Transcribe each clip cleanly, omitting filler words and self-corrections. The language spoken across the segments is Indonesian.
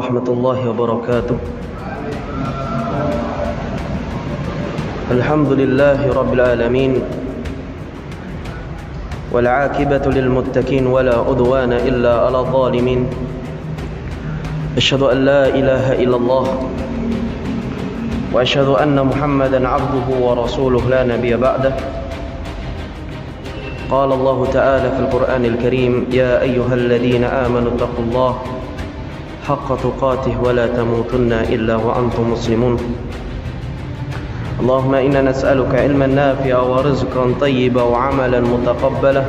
ورحمة الله وبركاته. الحمد لله رب العالمين، والعاقبة للمتقين ولا عدوان إلا على الظالمين. أشهد أن لا إله إلا الله وأشهد أن محمدا عبده ورسوله لا نبي بعده. قال الله تعالى في القرآن الكريم: يا أيها الذين آمنوا اتقوا الله حق تقاته ولا تموتن إلا وأنتم مسلمون. اللهم إنا نسألك علما نافعا ورزقا طيبا وعملا متقبلا.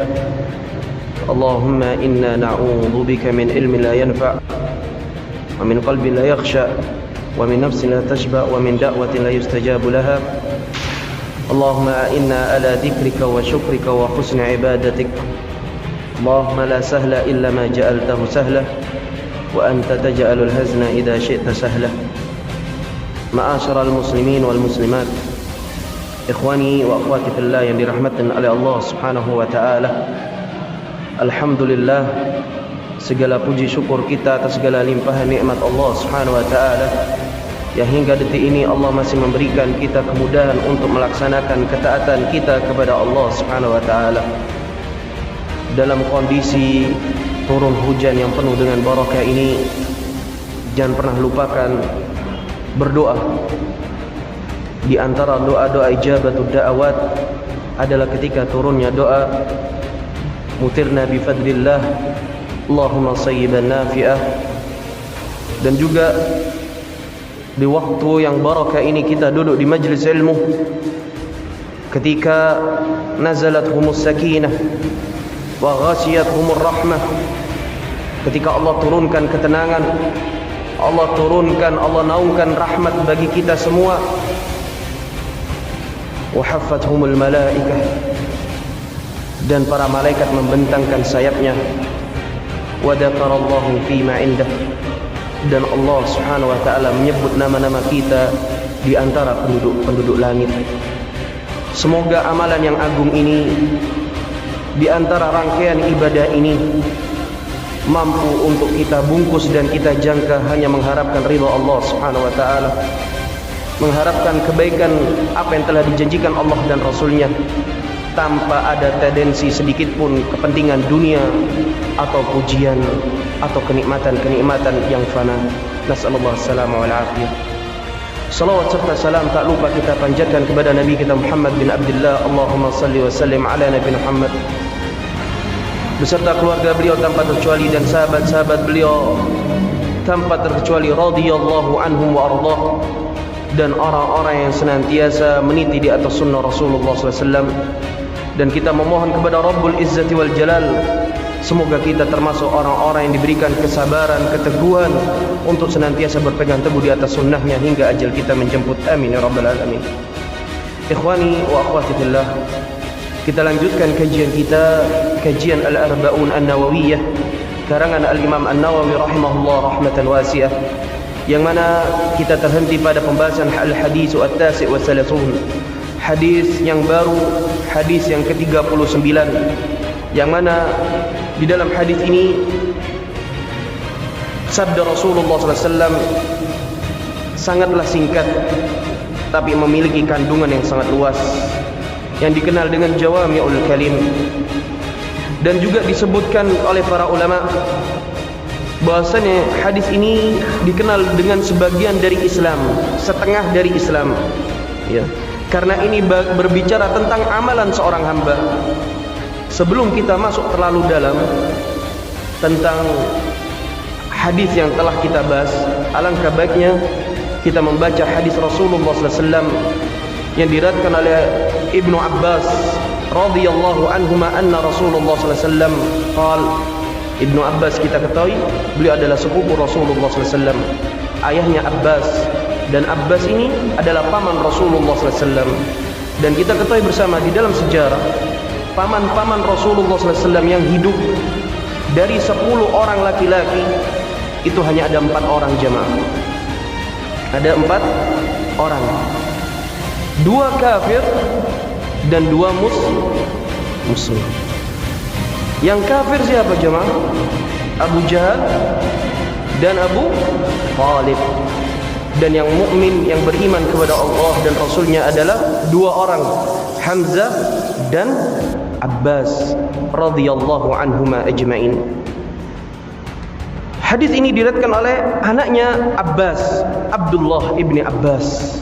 اللهم إنا نعوذ بك من علم لا ينفع ومن قلب لا يخشع ومن نفس لا تشبع ومن دعوة لا يستجاب لها. اللهم إنا على ذكرك وشكرك وحسن عبادتك. اللهم لا سهل إلا ما جعلته سهلا وأنت تجعل الحزن إذا شئت سهلا. Ma'asyiral muslimin wal muslimat, ikhwani wa akhwati fillah yang dirahmati oleh Allah Subhanahu wa taala. Alhamdulillah, segala puji syukur kita atas segala limpahan nikmat Allah Subhanahu wa taala yang hingga detik ini Allah masih memberikan kita kemudahan untuk melaksanakan ketaatan kita kepada Allah Subhanahu wa taala. Dalam kondisi turun hujan yang penuh dengan barakah ini, jangan pernah lupakan berdoa. Di antara doa-doa ijabatul da'awat adalah ketika turunnya doa mutirna bi fadlillah Allahumma sayyiban nafi'ah. Dan juga di waktu yang barakah ini kita duduk di majlis ilmu, ketika nazalathumus sakinah wa ghasyiathumur rahmah, ketika Allah turunkan ketenangan, Allah turunkan, Allah naungkan rahmat bagi kita semua. Wa haffathumul malaikah, dan para malaikat membentangkan sayapnya. Wa dzakarallahu fima indah, dan Allah Subhanahu wa taala menyebut nama-nama kita di antara penduduk langit. Semoga amalan yang agung ini, di antara rangkaian ibadah ini, mampu untuk kita bungkus dan kita jangka hanya mengharapkan ridha Allah Subhanahu wa taala, mengharapkan kebaikan apa yang telah dijanjikan Allah dan Rasulnya, tanpa ada tendensi sedikit pun kepentingan dunia atau pujian atau kenikmatan-kenikmatan yang fana. Nasallallahu alaihi wasallam. Salawat serta salam tak lupa kita panjatkan kepada Nabi kita Muhammad bin Abdullah. Allahumma salli wa sallim ala Nabi Muhammad beserta keluarga beliau tanpa terkecuali dan sahabat-sahabat beliau tanpa terkecuali radhiyallahu anhum wa ardah, dan orang-orang yang senantiasa meniti di atas sunnah Rasulullah SAW. Dan kita memohon kepada Rabbul Izzati wal Jalal, semoga kita termasuk orang-orang yang diberikan kesabaran, keteguhan untuk senantiasa berpegang teguh di atas sunnahnya hingga ajal kita menjemput. Amin ya rabbal alamin. Ikhwani wa akhwati fillah, kita lanjutkan kajian kita, kajian Al-Arba'un An-Nawawiyah karangan Al-Imam An-Nawawi rahimahullah rahmatan wasi'ah, yang mana kita terhenti pada pembahasan Al-Hadis At-Tasi' wa Salasun, hadis yang baru, hadis yang ke-39, yang mana di dalam hadis ini sabda Rasulullah SAW sangatlah singkat tapi memiliki kandungan yang sangat luas, yang dikenal dengan jawami'ul kalim. Dan juga disebutkan oleh para ulama bahwasanya hadis ini dikenal dengan sebagian dari Islam, setengah dari Islam, ya, karena ini berbicara tentang amalan seorang hamba. Sebelum kita masuk terlalu dalam tentang hadis yang telah kita bahas, alangkah baiknya kita membaca hadis Rasulullah SAW yang diriwayatkan oleh Ibnu Abbas radhiyallahu anhuma anna Rasulullah sallallahu alaihi wasallam qala. Ibnu Abbas kita ketahui beliau adalah sepupu Rasulullah sallallahu alaihi wasallam, ayahnya Abbas, dan Abbas ini adalah paman Rasulullah sallallahu alaihi wasallam. Dan kita ketahui bersama di dalam sejarah paman-paman Rasulullah sallallahu alaihi wasallam yang hidup dari 10 orang laki-laki itu hanya ada 4 orang jemaah. Ada 4 orang, 2 kafir dan 2 muslim. Yang kafir siapa jemaah? Abu Jahal dan Abu Thalib. Dan yang mukmin yang beriman kepada Allah dan Rasulnya adalah dua orang, Hamzah dan Abbas radhiyallahu anhuma ajma'in. Hadis ini diriwayatkan oleh anaknya Abbas, Abdullah ibni Abbas.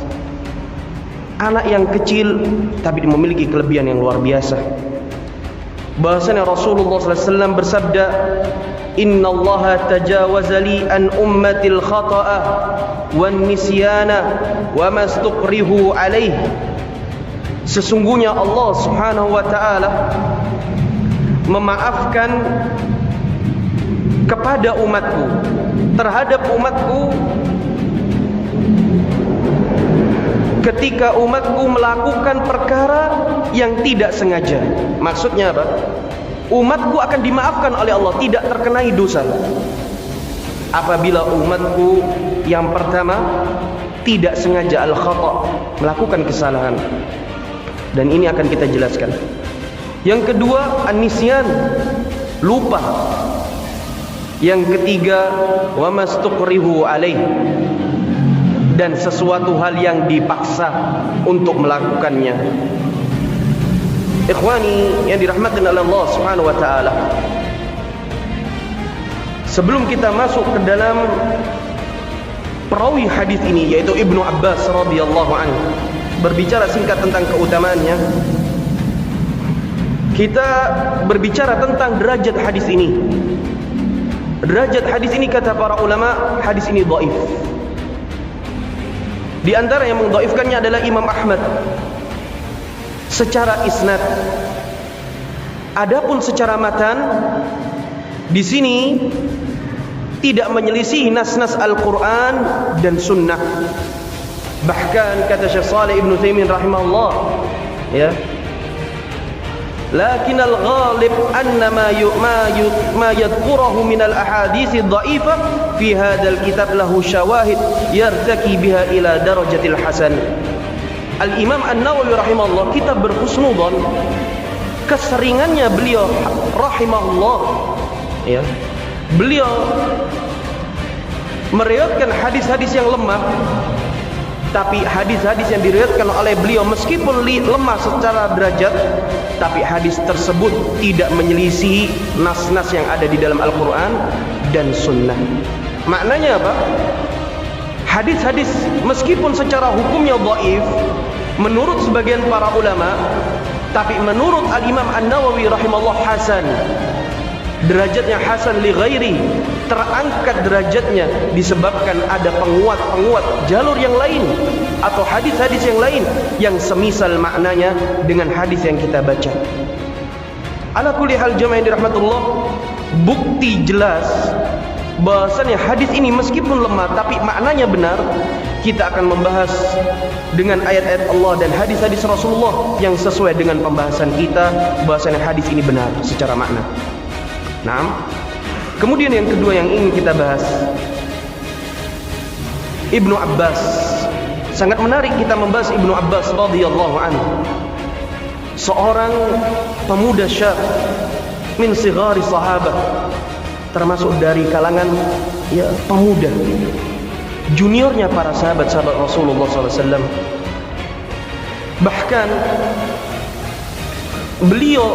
Anak yang kecil tapi memiliki kelebihan yang luar biasa. Bahasanya Rasulullah SAW bersabda, Inna Allah tajawaza li an ummatil khata'a wan nisyana wa mastuqrihu alaih. Sesungguhnya Allah Subhanahu wa ta'ala memaafkan kepada umatku, terhadap umatku, ketika umatku melakukan perkara yang tidak sengaja. Maksudnya apa? Umatku akan dimaafkan oleh Allah, tidak terkenai dosa apabila umatku yang pertama tidak sengaja al-khata', melakukan kesalahan. Dan ini akan kita jelaskan. Yang kedua, an-nisyan, lupa. Yang ketiga, wa mastuqrihu alaih, dan sesuatu hal yang dipaksa untuk melakukannya. Ikhwani yang dirahmati oleh Allah Subhanahu wa taala, sebelum kita masuk ke dalam perawi hadis ini, yaitu Ibnu Abbas radhiyallahu anhu, berbicara singkat tentang keutamaannya, kita berbicara tentang derajat hadis ini. Derajat hadis ini, kata para ulama, hadis ini dhaif. Di antara yang mendhaifkannya adalah Imam Ahmad secara isnad. Adapun secara matan, di sini tidak menyelisih nas-nas Al-Quran dan Sunnah. Bahkan kata Syekh Shalih Ibn Utsaimin rahimahullah, ya, lakin al-ghalib anna ma yadhkuruhu min al-ahadits ad-dha'ifah fi hadzal kitab lahu syawahid yartaki biha ila darajatil hasan. Al-Imam An-Nawawi rahimahullah, kita berhusnudzon keseringannya beliau rahimahullah, ya, beliau meriwayatkan hadis-hadis yang lemah, tapi hadis-hadis yang diriwayatkan oleh beliau meskipun lemah secara derajat, tapi hadis tersebut tidak menyelisih nas-nas yang ada di dalam Al-Quran dan Sunnah. Maknanya apa? Hadis-hadis meskipun secara hukumnya dhaif menurut sebagian para ulama, tapi menurut Al-Imam An-Nawawi rahimahullah hasan. Derajatnya hasan li ghairi, terangkat derajatnya disebabkan ada penguat-penguat jalur yang lain atau hadis-hadis yang lain yang semisal maknanya dengan hadis yang kita baca. Ala kulli hal jamaah yang dirahmatullah, bukti jelas bahasanya hadis ini meskipun lemah tapi maknanya benar. Kita akan membahas dengan ayat-ayat Allah dan hadis-hadis Rasulullah yang sesuai dengan pembahasan kita, bahasanya hadis ini benar secara makna. Nah, kemudian yang kedua yang ingin kita bahas, Ibnu Abbas. Sangat menarik kita membahas Ibnu Abbas radhiyallahu anhu, seorang pemuda syab min sighari sahabah, termasuk dari kalangan ya pemuda, juniornya para sahabat-sahabat Rasulullah SAW. Bahkan beliau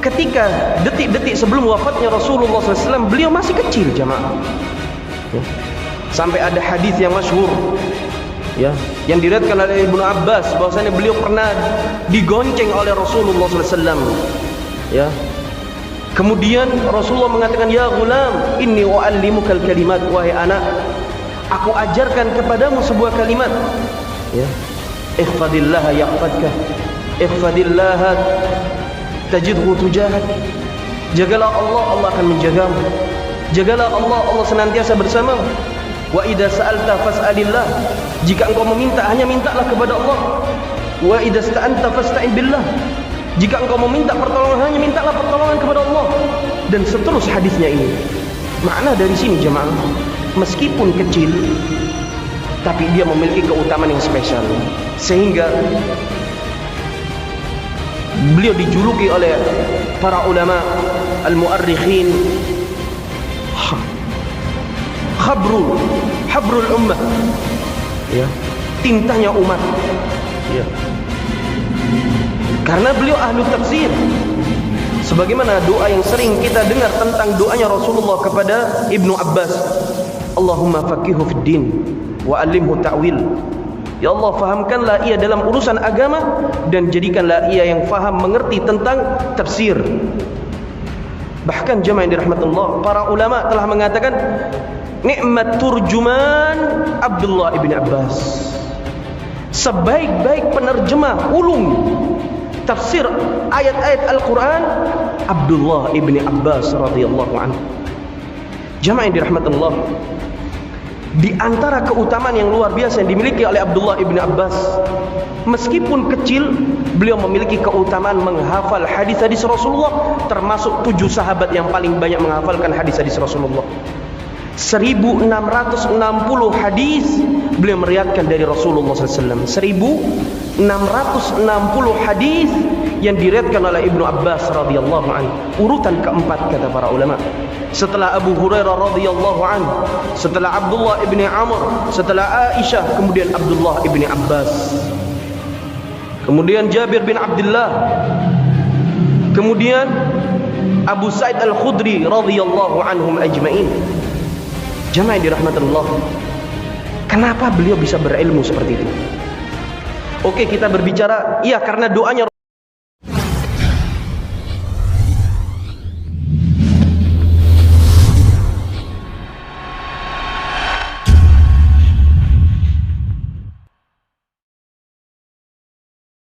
ketika detik-detik sebelum wafatnya Rasulullah SAW, beliau masih kecil jamaah. Sampai ada hadis yang masyhur, ya, yang diriwayatkan oleh Ibnu Abbas bahwasanya beliau pernah digonceng oleh Rasulullah SAW. Ya. Kemudian Rasulullah mengatakan, ya gulam, inni u'allimukal kalimat, wahai anak, aku ajarkan kepadamu sebuah kalimat. Ya. Ihfadillaha yahfadka, ihfadillaha tajidhu tujahak. Jagalah Allah, Allah akan menjagamu. Jagalah Allah, Allah senantiasa bersamamu. Wa idza sa'alta fas'alillah. Jika engkau meminta, hanya mintalah kepada Allah. Wa idza sta'anta fasta'in billah. Jika engkau meminta pertolongan, hanya mintalah pertolongan kepada Allah. Dan seterus hadisnya ini. Makna dari sini jemaah, meskipun kecil, tapi dia memiliki keutamaan yang spesial, sehingga beliau dijuluki oleh para ulama al-mu'arrikhin habrul ummah, ya, tintanya umat, ya. Karena beliau ahlu tafsir. Sebagaimana doa yang sering kita dengar tentang doanya Rasulullah kepada Ibnu Abbas, Allahumma faqihu fid din wa alimhu ta'wil. Ya Allah, fahamkanlah ia dalam urusan agama dan jadikanlah ia yang faham mengerti tentang tafsir. Bahkan jemaah yang dirahmatullah, para ulama telah mengatakan nikmat turjuman Abdullah ibn Abbas. Sebaik-baik penerjemah ulung tafsir ayat-ayat Al-Quran Abdullah ibn Abbas radhiyallahu anhu. Jemaah yang dirahmatullah, di antara keutamaan yang luar biasa yang dimiliki oleh Abdullah ibn Abbas, meskipun kecil, beliau memiliki keutamaan menghafal hadis-hadis Rasulullah, termasuk 7 sahabat yang paling banyak menghafalkan hadis-hadis Rasulullah. 1660 hadis beliau meriwayatkan dari Rasulullah SAW. 1660 hadis yang diriwayatkan oleh Ibnu Abbas radhiyallahu anhu. Urutan keempat kata para ulama, setelah Abu Hurairah radhiyallahu anhu, setelah Abdullah ibni Amr, setelah Aisyah, kemudian Abdullah ibni Abbas, kemudian Jabir bin Abdullah, kemudian Abu Sa'id Al-Khudri radhiyallahu anhum ajma'in. Jamaah yang dirahmatullah, kenapa beliau bisa berilmu seperti itu? Oke, kita berbicara, iya, karena doanya